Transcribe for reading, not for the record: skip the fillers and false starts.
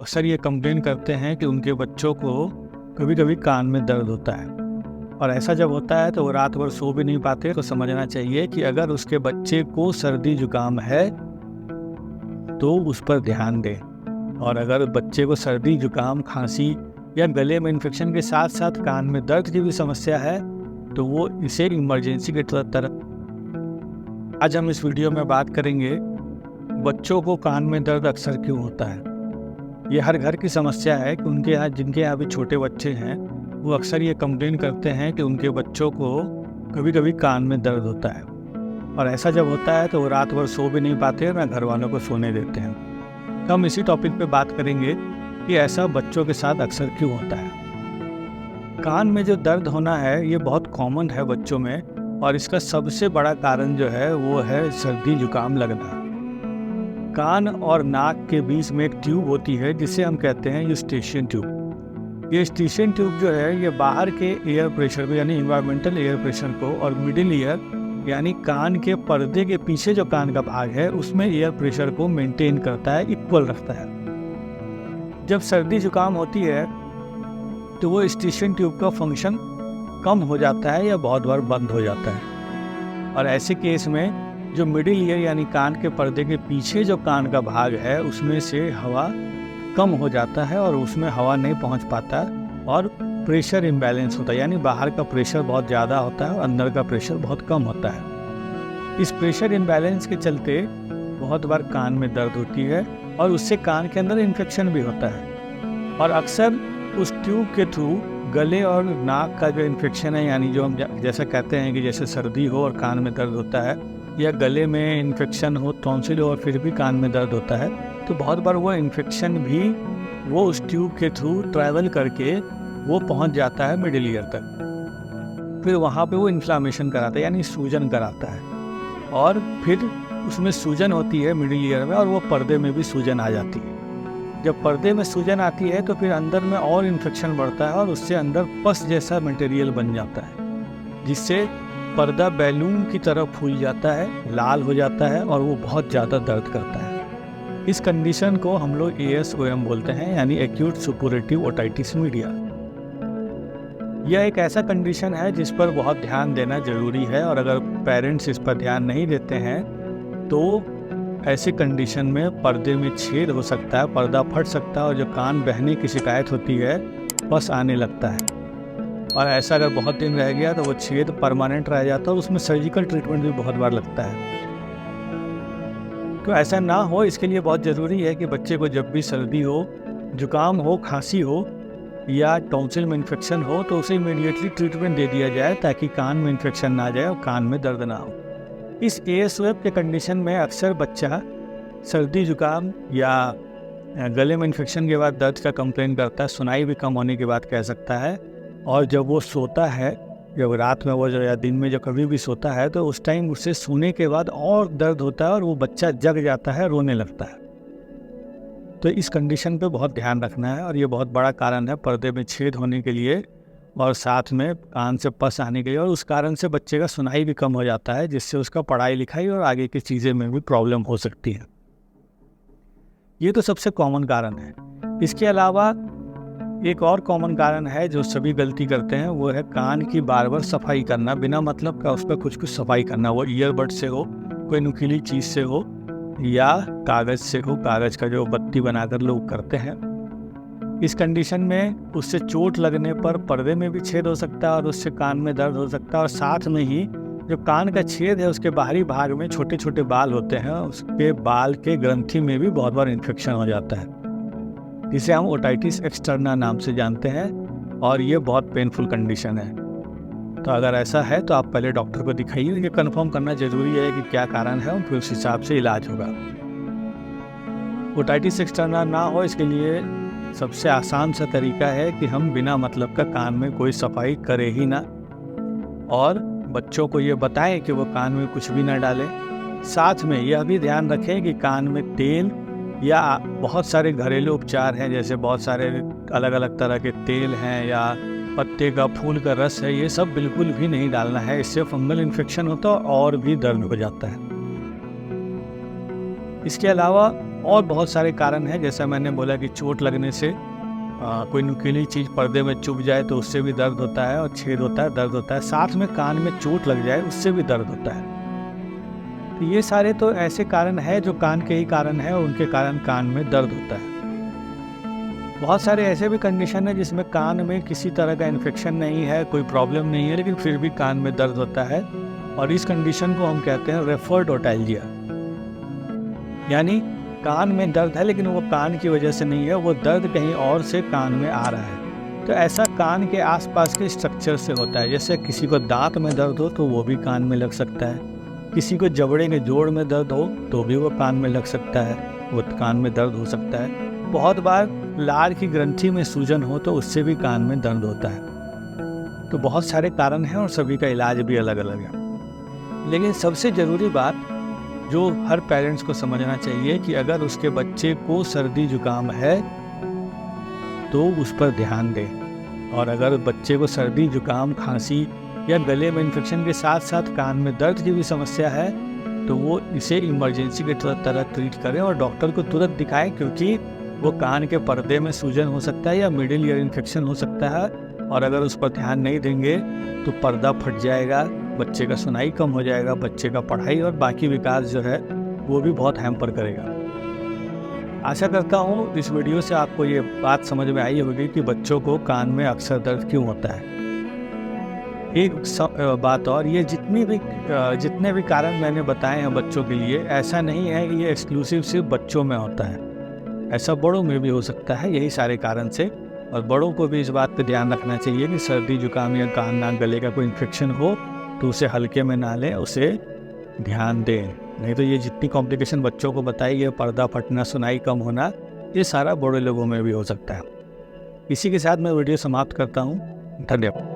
अक्सर ये कंप्लेन करते हैं कि उनके बच्चों को कभी कभी कान में दर्द होता है। और ऐसा जब होता है तो वो रात भर सो भी नहीं पाते। तो समझना चाहिए कि अगर उसके बच्चे को सर्दी जुकाम है तो उस पर ध्यान दें। और अगर बच्चे को सर्दी जुकाम खांसी या गले में इन्फेक्शन के साथ साथ कान में दर्द की भी समस्या है तो वो इसे इमरजेंसी के तरफ। आज हम इस वीडियो में बात करेंगे बच्चों को कान में दर्द अक्सर क्यों होता है। ये हर घर की समस्या है कि उनके यहाँ जिनके यहाँ भी छोटे बच्चे हैं वो अक्सर ये कंप्लेन करते हैं कि उनके बच्चों को कभी कभी कान में दर्द होता है। और ऐसा जब होता है तो वो रात भर सो भी नहीं पाते और ना घर वालों को सोने देते हैं। तो हम इसी टॉपिक पे बात करेंगे कि ऐसा बच्चों के साथ अक्सर क्यों होता है। कान में जो दर्द होना है ये बहुत कॉमन है बच्चों में, और इसका सबसे बड़ा कारण जो है वो है सर्दी जुकाम लगना। कान और नाक के बीच में एक ट्यूब होती है जिसे हम कहते हैं यूस्टेशियन ट्यूब। ये यूस्टेशियन ट्यूब जो है ये बाहर के एयर प्रेशर को यानी इन्वायरमेंटल एयर प्रेशर को और मिडिल ईयर यानी कान के पर्दे के पीछे जो कान का भाग है उसमें एयर प्रेशर को मेंटेन करता है, इक्वल रखता है। जब सर्दी जुकाम होती है तो वो यूस्टेशियन ट्यूब का फंक्शन कम हो जाता है या बहुत बार बंद हो जाता है। और ऐसे केस में जो मिडिल ईयर यानी कान के पर्दे के पीछे जो कान का भाग है उसमें से हवा कम हो जाता है और उसमें हवा नहीं पहुंच पाता और प्रेशर इम्बैलेंस होता है, यानी बाहर का प्रेशर बहुत ज़्यादा होता है और अंदर का प्रेशर बहुत कम होता है। इस प्रेशर इम्बैलेंस के चलते बहुत बार कान में दर्द होती है और उससे कान के अंदर इन्फेक्शन भी होता है। और अक्सर उस ट्यूब के थ्रू गले और नाक का जो इन्फेक्शन है, यानी जो हम जैसा कहते हैं कि जैसे सर्दी हो और कान में दर्द होता है, या गले में इन्फेक्शन हो, टॉन्सिल हो और फिर भी कान में दर्द होता है, तो बहुत बार वो इन्फेक्शन भी वो उस ट्यूब के थ्रू ट्रैवल करके वो पहुंच जाता है मिडिल ईयर तक। फिर वहाँ पे वो इन्फ्लामेशन कराता है यानी सूजन कराता है, और फिर उसमें सूजन होती है मिडिल ईयर में और वो पर्दे में भी सूजन आ जाती है। जब पर्दे में सूजन आती है तो फिर अंदर में और इन्फेक्शन बढ़ता है और उससे अंदर पस जैसा मटेरियल बन जाता है, जिससे पर्दा बैलून की तरह फूल जाता है, लाल हो जाता है और वो बहुत ज़्यादा दर्द करता है। इस कंडीशन को हम लोग ASOM बोलते हैं, यानी एक्यूट सुपुरेटिव ओटाइटिस मीडिया। यह एक ऐसा कंडीशन है जिस पर बहुत ध्यान देना जरूरी है, और अगर पेरेंट्स इस पर ध्यान नहीं देते हैं तो ऐसे कंडीशन में पर्दे में छेद हो सकता है, पर्दा फट सकता है और जो कान बहने की शिकायत होती है पस आने लगता है। और ऐसा अगर बहुत दिन रह गया तो वो छेद परमानेंट रह जाता है और उसमें सर्जिकल ट्रीटमेंट भी बहुत बार लगता है। तो ऐसा ना हो इसके लिए बहुत ज़रूरी है कि बच्चे को जब भी सर्दी हो, जुकाम हो, खांसी हो या टॉन्सिल में इन्फेक्शन हो तो उसे इमीडिएटली ट्रीटमेंट दे दिया जाए ताकि कान में इन्फेक्शन ना जाए और कान में दर्द ना हो। इस ASOM के कंडीशन में अक्सर बच्चा सर्दी जुकाम या गले में इन्फेक्शन के बाद दर्द का कंप्लेन करता है, सुनाई भी कम होने के बाद कह सकता है। और जब वो सोता है, जब रात में वो या दिन में जो कभी भी सोता है तो उस टाइम उससे सोने के बाद और दर्द होता है और वो बच्चा जग जाता है, रोने लगता है। तो इस कंडीशन पे बहुत ध्यान रखना है, और ये बहुत बड़ा कारण है पर्दे में छेद होने के लिए और साथ में कान से पस आने के लिए, और उस कारण से बच्चे का सुनाई भी कम हो जाता है, जिससे उसका पढ़ाई लिखाई और आगे की चीज़ें में भी प्रॉब्लम हो सकती है। ये तो सबसे कॉमन कारण है। इसके अलावा एक और कॉमन कारण है जो सभी गलती करते हैं, वो है कान की बार बार सफाई करना, बिना मतलब का उस पर कुछ सफाई करना। वो ईयरबड से हो, कोई नुकीली चीज़ से हो या कागज़ से हो, कागज़ का जो बत्ती बनाकर लोग करते हैं। इस कंडीशन में उससे चोट लगने पर पर्दे में भी छेद हो सकता है और उससे कान में दर्द हो सकता है। और साथ में ही जो कान का छेद है उसके बाहरी भाग में छोटे छोटे बाल होते हैं, उसके बाल के ग्रंथि में भी बहुत बार इन्फेक्शन हो जाता है, जिसे हम ओटाइटिस एक्सटर्ना नाम से जानते हैं, और ये बहुत पेनफुल कंडीशन है। तो अगर ऐसा है तो आप पहले डॉक्टर को दिखाइए, ये कंफर्म करना जरूरी है कि क्या कारण है और फिर उस हिसाब से इलाज होगा। ओटाइटिस एक्सटर्ना ना हो इसके लिए सबसे आसान सा तरीका है कि हम बिना मतलब का कान में कोई सफाई करें ही ना, और बच्चों को ये बताएं कि वो कान में कुछ भी ना डालें। साथ में यह भी ध्यान रखें कि कान में तेल या बहुत सारे घरेलू उपचार हैं, जैसे बहुत सारे अलग अलग तरह के तेल हैं या पत्ते का फूल का रस है, ये सब बिल्कुल भी नहीं डालना है। इससे फंगल इन्फेक्शन होता है और भी दर्द हो जाता है। इसके अलावा और बहुत सारे कारण हैं, जैसा मैंने बोला कि चोट लगने से कोई नुकीली चीज़ पर्दे में चुभ जाए तो उससे भी दर्द होता है, और छेद होता है, दर्द होता है। साथ में कान में चोट लग जाए उससे भी दर्द होता है। तो ये सारे तो ऐसे कारण हैं जो कान के ही कारण हैं, और उनके कारण कान में दर्द होता है। बहुत सारे ऐसे भी कंडीशन है जिसमें कान में किसी तरह का इन्फेक्शन नहीं है, कोई प्रॉब्लम नहीं है, लेकिन फिर भी कान में दर्द होता है, और इस कंडीशन को हम कहते हैं रेफर्ड ओटैल्जिया। यानी कान में दर्द है लेकिन वो कान की वजह से नहीं है, वो दर्द कहीं और से कान में आ रहा है। तो ऐसा कान के आसपास के स्ट्रक्चर से होता है। जैसे किसी को दांत में दर्द हो तो वो भी कान में लग सकता है, किसी को जबड़े के जोड़ में दर्द हो तो भी वो कान में लग सकता है, वो कान में दर्द हो सकता है। बहुत बार लार की ग्रंथि में सूजन हो तो उससे भी कान में दर्द होता है। तो बहुत सारे कारण हैं और सभी का इलाज भी अलग अलग है। लेकिन सबसे ज़रूरी बात जो हर पेरेंट्स को समझना चाहिए कि अगर उसके बच्चे को सर्दी जुकाम है तो उस पर ध्यान दें। और अगर बच्चे को सर्दी जुकाम खांसी या गले में इन्फेक्शन के साथ साथ कान में दर्द की भी समस्या है तो वो इसे इमरजेंसी के तरह ट्रीट करें और डॉक्टर को तुरंत दिखाएं, क्योंकि वो कान के पर्दे में सूजन हो सकता है या मिडिल ईयर इन्फेक्शन हो सकता है। और अगर उस पर ध्यान नहीं देंगे तो पर्दा फट जाएगा, बच्चे का सुनाई कम हो जाएगा, बच्चे का पढ़ाई और बाकी विकास जो है वो भी बहुत हैम्पर करेगा। आशा करता हूँ इस वीडियो से आपको ये बात समझ में आई होगी कि बच्चों को कान में अक्सर दर्द क्यों होता है। एक बात और, ये जितने भी कारण मैंने बताए हैं बच्चों के लिए, ऐसा नहीं है कि ये एक्सक्लूसिव सिर्फ बच्चों में होता है, ऐसा बड़ों में भी हो सकता है, यही सारे कारण से। और बड़ों को भी इस बात पे ध्यान रखना चाहिए कि सर्दी जुकाम या कान नाक गले का कोई इन्फेक्शन हो तो उसे हल्के में ना लें, उसे ध्यान दें। नहीं तो ये जितनी कॉम्प्लिकेशन बच्चों को बताई, ये पर्दा फटना, सुनाई कम होना, ये सारा बड़े लोगों में भी हो सकता है। इसी के साथ मैं वीडियो समाप्त करता हूँ। धन्यवाद।